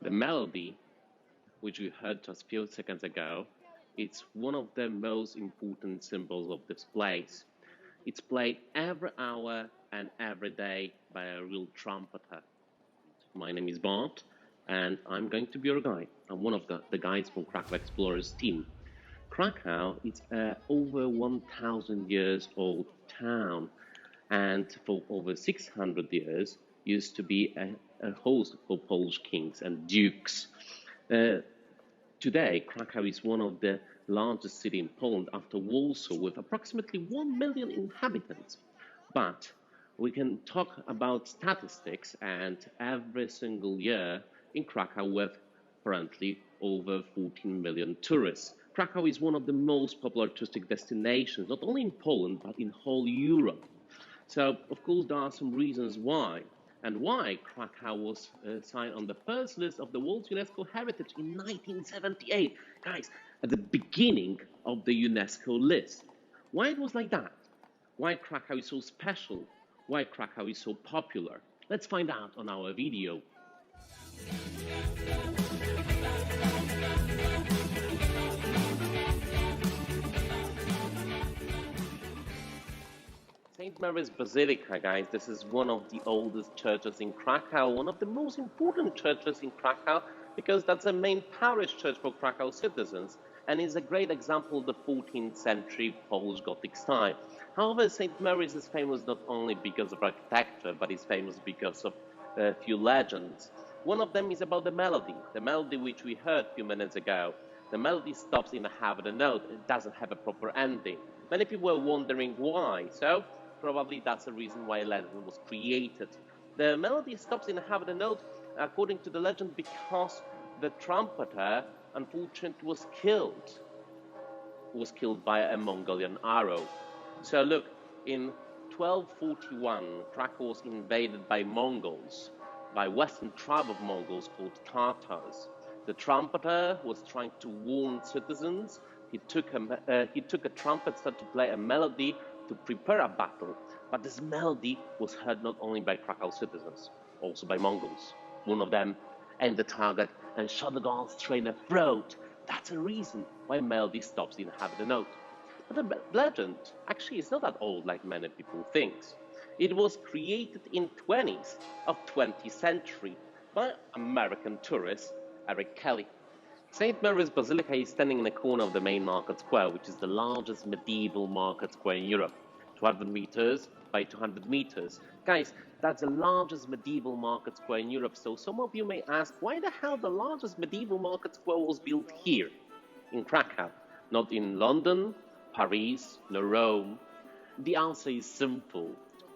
The melody, which we heard just a few seconds ago, it's one of the most important symbols of this place. It's played every hour and every day by a real trumpeter. My name is Bart, and I'm going to be your guide. I'm one of the guides from Krakow Explorers team. Krakow is an over 1,000 years old town, and for over 600 years used to be a host for Polish kings and dukes. Today, Krakow is one of the largest cities in Poland after Warsaw, with approximately 1 million inhabitants. But we can talk about statistics, and every single year in Krakow we have currently over 14 million tourists. Krakow is one of the most popular touristic destinations, not only in Poland, but in whole Europe. So, of course, there are some reasons why. And why Krakow was signed on the first list of the World UNESCO Heritage in 1978. Guys, at the beginning of the UNESCO list. Why it was like that? Why Krakow is so special? Why Krakow is so popular? Let's find out on our video. St. Mary's Basilica, guys, this is one of the oldest churches in Krakow, one of the most important churches in Krakow, because that's the main parish church for Krakow citizens, and is a great example of the 14th century Polish Gothic style. However, St. Mary's is famous not only because of architecture, but is famous because of a few legends. One of them is about the melody which we heard a few minutes ago. The melody stops in a half of the note, it doesn't have a proper ending. Many people were wondering why, so probably that's the reason why legend was created. The melody stops in half of the note, according to the legend, because the trumpeter, unfortunately, was killed. Was killed by a Mongolian arrow. So look, in 1241, Krakow was invaded by Mongols, by western tribe of Mongols called Tatars. The trumpeter was trying to warn citizens. He took a trumpet, started to play a melody to prepare a battle, but this melody was heard not only by Krakow citizens, also by Mongols. One of them aimed the target and shot the gun straight in the throat. That's the reason why melody stops in half the note. But the legend actually is not that old like many people think. It was created in 20th of 20th century by American tourist Eric Kelly. St. Mary's Basilica is standing in the corner of the main market square, which is the largest medieval market square in Europe. 200 meters by 200 meters. Guys, that's the largest medieval market square in Europe. So some of you may ask, why the hell the largest medieval market square was built here, in Krakow, not in London, Paris, nor Rome? The answer is simple.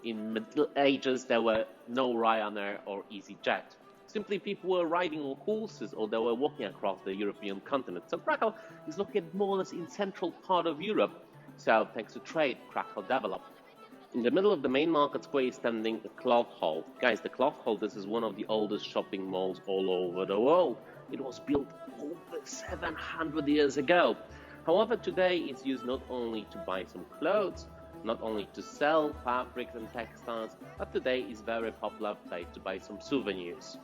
In Middle Ages, there were no Ryanair or EasyJet. Simply, people were riding on horses or they were walking across the European continent. So Krakow is located more or less in central part of Europe. So thanks to trade, Krakow developed. In the middle of the main market square is standing the Cloth Hall. Guys, the Cloth Hall, this is one of the oldest shopping malls all over the world. It was built over 700 years ago. However, today it's used not only to buy some clothes, not only to sell fabrics and textiles, but today is a very popular place to buy some souvenirs.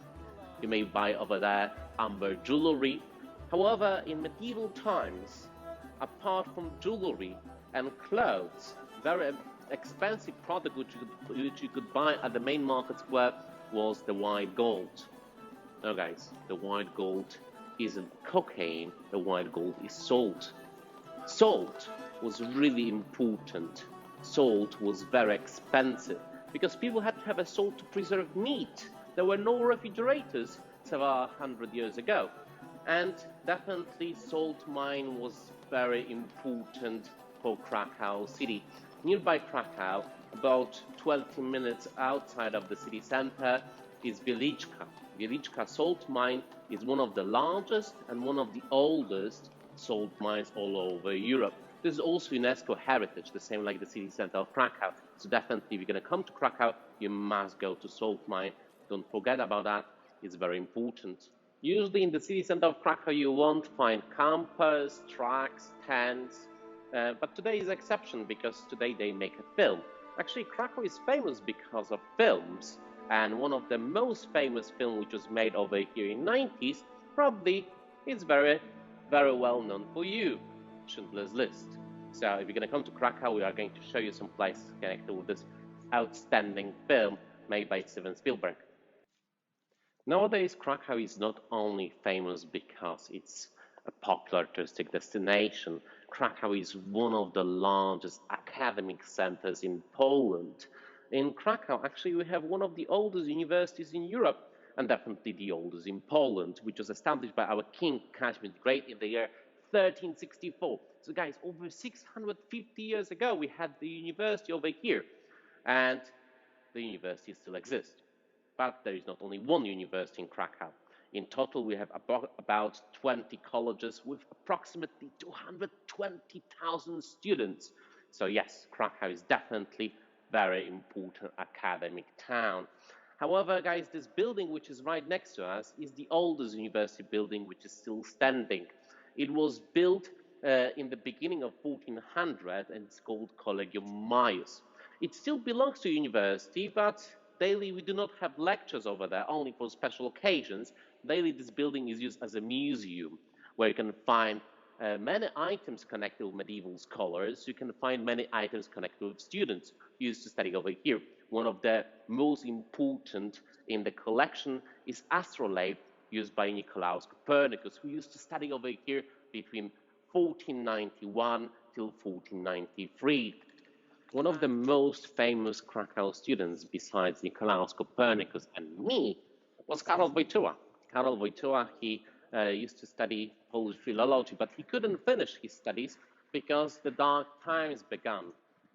You may buy over there amber jewelry. However, in medieval times, apart from jewelry and clothes, very expensive product which you could buy at the main market square was the white gold. No, guys, the white gold isn't cocaine, the white gold is salt. Salt was really important. Salt was very expensive because people had to have a salt to preserve meat. There were no refrigerators several hundred years ago. And definitely salt mine was very important for Krakow city. Nearby Krakow, about 20 minutes outside of the city center, is Basilica. Basilica salt mine is one of the largest and one of the oldest salt mines all over Europe. This is also UNESCO heritage, the same like the city center of Krakow. So definitely, if you're going to come to Krakow, you must go to salt mine. Don't forget about that. It's very important. Usually in the city center of Krakow, you won't find campers, trucks, tents. But today is an exception because today they make a film. Actually, Krakow is famous because of films. And one of the most famous films which was made over here in 90s probably is very, very well known for you, Schindler's List. So if you're going to come to Krakow, we are going to show you some places connected with this outstanding film made by Steven Spielberg. Nowadays, Krakow is not only famous because it's a popular touristic destination. Krakow is one of the largest academic centers in Poland. In Krakow, actually, we have one of the oldest universities in Europe, and definitely the oldest in Poland, which was established by our King Casimir the Great in the year 1364. So, guys, over 650 years ago, we had the university over here, and the university still exists. But there is not only one university in Krakow. In total, we have about 20 colleges with approximately 220,000 students. So yes, Krakow is definitely a very important academic town. However, guys, this building which is right next to us is the oldest university building which is still standing. It was built in the beginning of 1400 and it's called Collegium Maius. It still belongs to university, but daily we do not have lectures over there, only for special occasions. Daily this building is used as a museum where you can find many items connected with medieval scholars. You can find many items connected with students who used to study over here. One of the most important in the collection is astrolabe used by Nicolaus Copernicus, who used to study over here between 1491 till 1493. One of the most famous Krakow students, besides Nicolaus Copernicus and me, was Karol Wojtyla. Karol Wojtyla, he used to study Polish philology, but he couldn't finish his studies because the dark times began.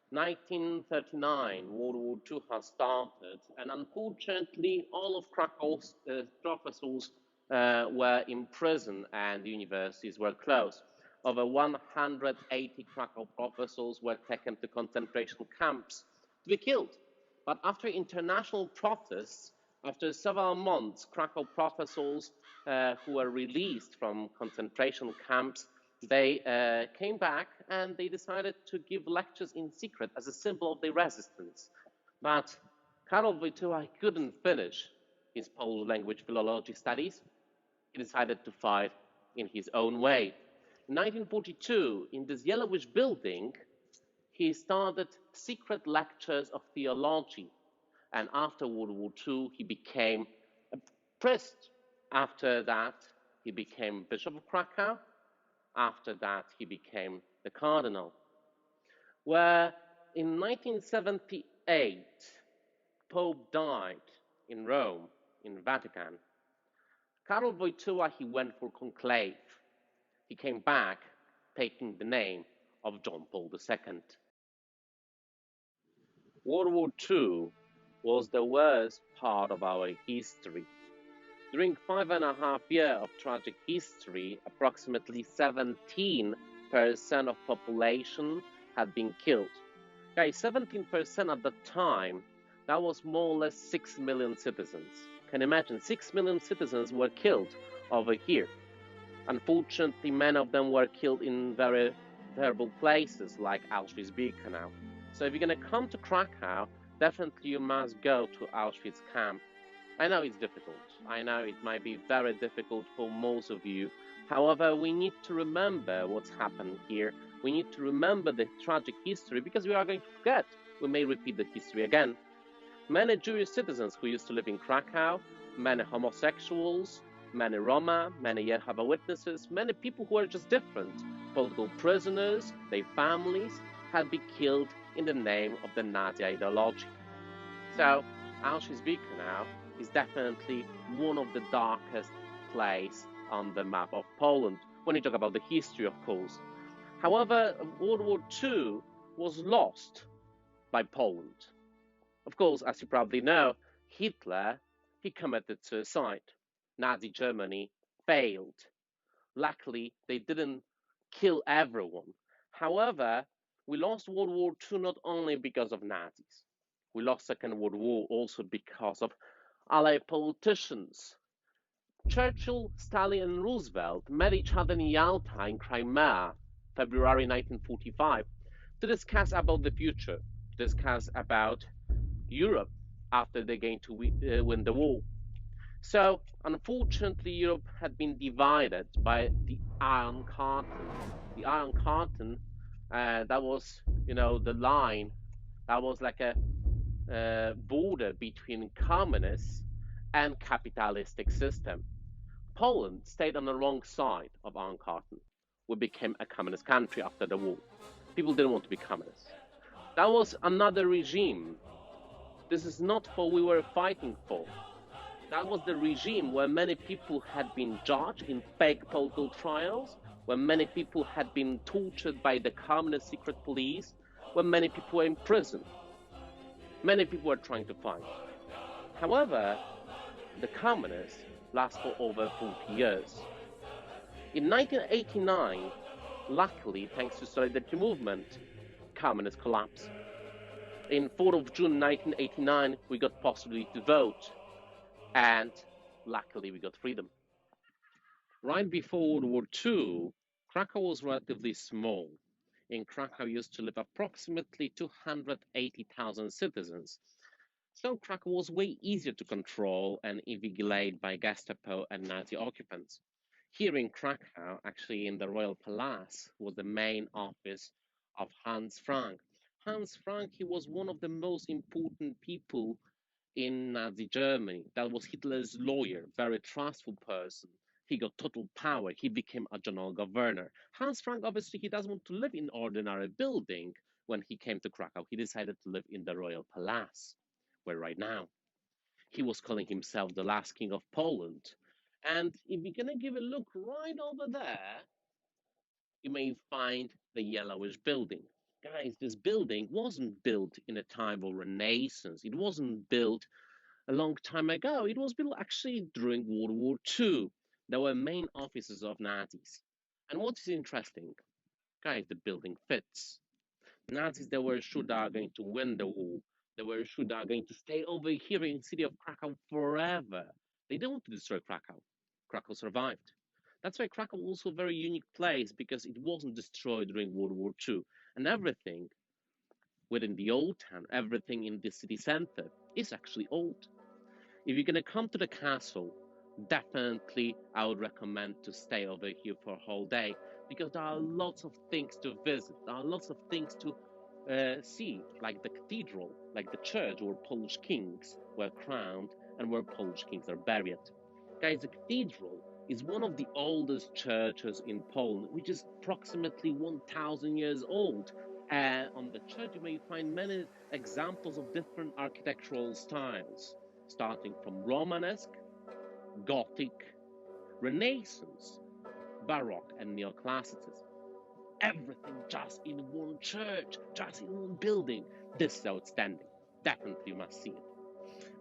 1939, World War II has started, and unfortunately, all of Krakow's professors were in prison and the universities were closed. Over 180 Krakow professors were taken to concentration camps to be killed. But after international protests, after several months, Krakow professors who were released from concentration camps, they came back and they decided to give lectures in secret as a symbol of their resistance. But Karol Wojtyla couldn't finish his Polish language philology studies. He decided to fight in his own way. In 1942, in this yellowish building, he started secret lectures of theology. And after World War II, he became a priest. After that, he became Bishop of Krakow. After that, he became the Cardinal. Where in 1978, Pope died in Rome, in Vatican. Karol Wojtyla, he went for conclave. He came back taking the name of John Paul II. World War II was the worst part of our history. During 5.5 years of tragic history, approximately 17% of population had been killed. Guys, 17% at the time, that was more or less 6 million citizens. Can you imagine? 6 million citizens were killed over here. Unfortunately, many of them were killed in very terrible places like Auschwitz-Birkenau. So if you're going to come to Krakow, definitely you must go to Auschwitz camp. I know it's difficult. I know it might be very difficult for most of you. However, we need to remember what's happened here. We need to remember the tragic history because we are going to forget. We may repeat the history again. Many Jewish citizens who used to live in Krakow, many homosexuals, many Roma, many Jehovah's Witnesses, many people who are just different, political prisoners, their families, had been killed in the name of the Nazi ideology. So, Auschwitz-Birkenau is definitely one of the darkest places on the map of Poland, when you talk about the history, of course. However, World War II was lost by Poland. Of course, as you probably know, Hitler, he committed suicide. Nazi Germany failed. Luckily, they didn't kill everyone. However, we lost World War II not only because of Nazis. We lost Second World War also because of Allied politicians. Churchill, Stalin, and Roosevelt met each other in Yalta in Crimea, February 1945, to discuss about the future, to discuss about Europe, after they're going to win the war. So, unfortunately, Europe had been divided by the Iron Curtain. The Iron Curtain, that was, the line, that was like a border between communist and capitalistic system. Poland stayed on the wrong side of Iron Curtain. We became a communist country after the war. People didn't want to be communists. That was another regime. This is not what we were fighting for. That was the regime where many people had been judged in fake political trials, where many people had been tortured by the communist secret police, where many people were in prison. Many people were trying to fight. However, the communists lasted for over 40 years. In 1989, luckily, thanks to Solidarity movement, communists collapsed. In 4th of June 1989, we got possibility to vote, and luckily we got freedom. Right before World War II, Krakow was relatively small. In Krakow used to live approximately 280,000 citizens. So Krakow was way easier to control and invigilate by Gestapo and Nazi occupants. Here in Krakow, actually in the Royal Palace, was the main office of Hans Frank. Hans Frank, he was one of the most important people in Nazi Germany. That was Hitler's lawyer, very trustful person. He got total power. He became a general governor. Hans Frank, obviously, he doesn't want to live in ordinary building. When he came to Krakow, he decided to live in the Royal Palace, where right now he was calling himself the last king of Poland. And if you're gonna give a look right over there, you may find the yellowish building. Guys, this building wasn't built in a time of Renaissance. It wasn't built a long time ago. It was built actually during World War II. There were main offices of Nazis. And what is interesting, guys, the building fits. Nazis, they were sure they are going to win the war. They were sure they are going to stay over here in the city of Krakow forever. They didn't want to destroy Krakow. Krakow survived. That's why Krakow was also a very unique place, because it wasn't destroyed during World War II. And everything within the old town, everything in the city center is actually old. If you're gonna come to the castle, definitely I would recommend to stay over here for a whole day, because there are lots of things to visit. There are lots of things to see, like the cathedral, like the church where Polish kings were crowned and where Polish kings are buried. Guys, the cathedral is one of the oldest churches in Poland, which is approximately 1,000 years old. On the church, you may find many examples of different architectural styles, starting from Romanesque, Gothic, Renaissance, Baroque, and Neoclassicism. Everything just in one church, just in one building. This is outstanding. Definitely you must see it.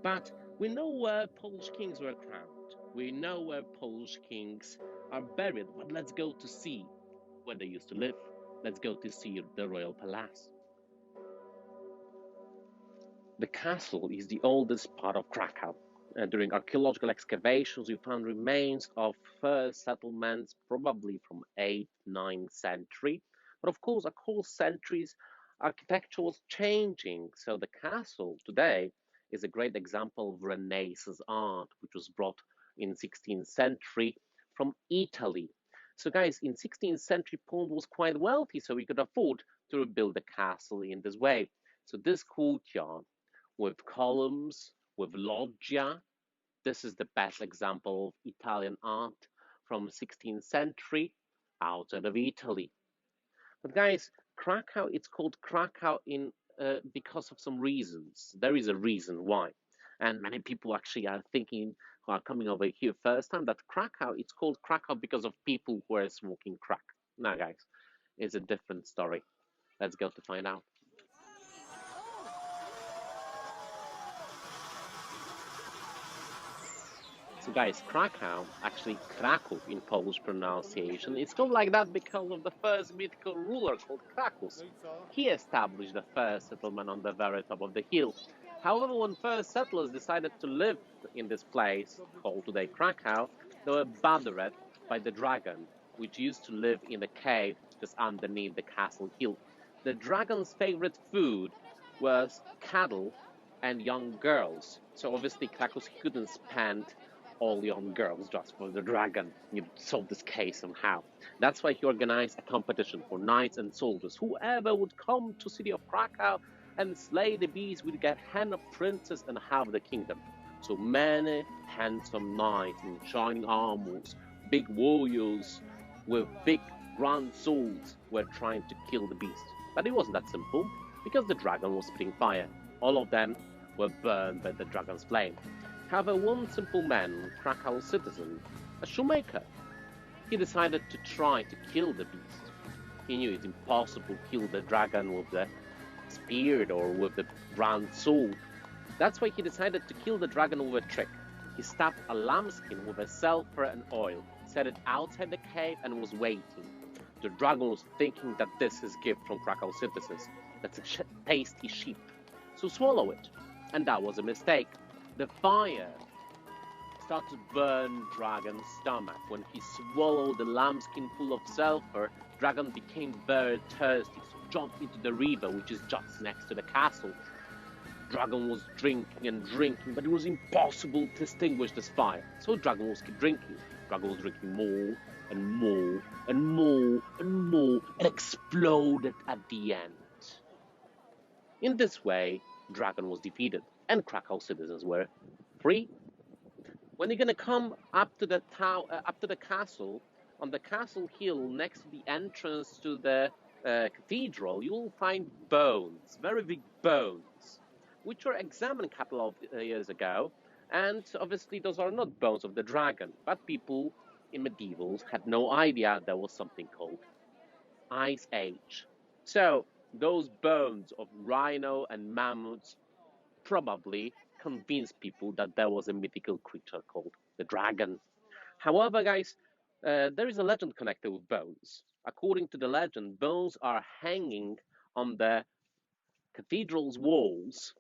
But we know where Polish kings were crowned. We know where Polish kings are buried, but let's go to see where they used to live. Let's go to see the Royal Palace. The castle is the oldest part of Krakow. During archaeological excavations, we found remains of first settlements, probably from 8th, 9th century. But of course, across centuries, architecture was changing. So the castle today is a great example of Renaissance art, which was brought in 16th century from Italy. So guys, in 16th century, Poland was quite wealthy, so we could afford to rebuild the castle in this way. So this courtyard with columns, with loggia. This is the best example of Italian art from 16th century outside of Italy. But guys, Krakow, it's called Krakow in because of some reasons. There is a reason why. And many people actually are thinking, who are coming over here first time, that Krakow, it's called Krakow because of people who are smoking crack. No, guys, it's a different story. Let's go to find out. So guys, Krakow, actually Kraków in Polish pronunciation, it's called like that because of the first mythical ruler called Krakus. He established the first settlement on the very top of the hill. However, when first settlers decided to live in this place, called today Krakow, they were bothered by the dragon, which used to live in a cave just underneath the castle hill. The dragon's favorite food was cattle and young girls. So obviously Krakow couldn't spend all young girls just for the dragon. You solve this case somehow. That's why he organized a competition for knights and soldiers. Whoever would come to city of Krakow and slay the beast would get hand of princess and half the kingdom. So many handsome knights in shining armors, big warriors with big grand swords were trying to kill the beast. But it wasn't that simple, because the dragon was spitting fire. All of them were burned by the dragon's flame. However, one simple man, Krakow citizen, a shoemaker, he decided to try to kill the beast. He knew it's impossible to kill the dragon with the spear or with the grand sword. That's why he decided to kill the dragon with a trick. He stuffed a lambskin with a sulfur and oil, set it outside the cave, and was waiting. The dragon was thinking that this is a gift from Krakow citizens. That's a tasty sheep. So swallow it. And that was a mistake. The fire started to burn Dragon's stomach. When he swallowed the lambskin full of sulfur, Dragon became very thirsty, so jumped into the river, which is just next to the castle. Dragon was drinking and drinking, but it was impossible to extinguish this fire. So Dragon was keep drinking. Dragon was drinking more and more and more and more, and exploded at the end. In this way, Dragon was defeated, and Krakow citizens were free. When you're gonna come up to the up to the castle, on the castle hill next to the entrance to the cathedral, you will find bones, very big bones, which were examined a couple of years ago. And obviously, those are not bones of the dragon, but people in medievals had no idea there was something called Ice Age. So those bones of rhino and mammoths probably convinced people that there was a mythical creature called the dragon. However, guys, there is a legend connected with bones. According to the legend, bones are hanging on the cathedral's walls,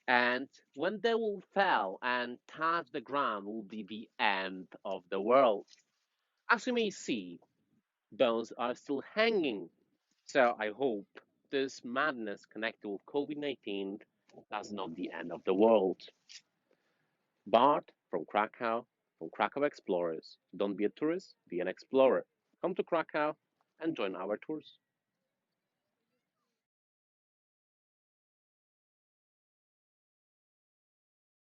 and when they will fall and touch the ground, will be the end of the world. As you may see, bones are still hanging. So I hope this madness connected with COVID-19 is not the end of the world. Bart from Krakow Explorers. Don't be a tourist, be an explorer. Come to Krakow and join our tours.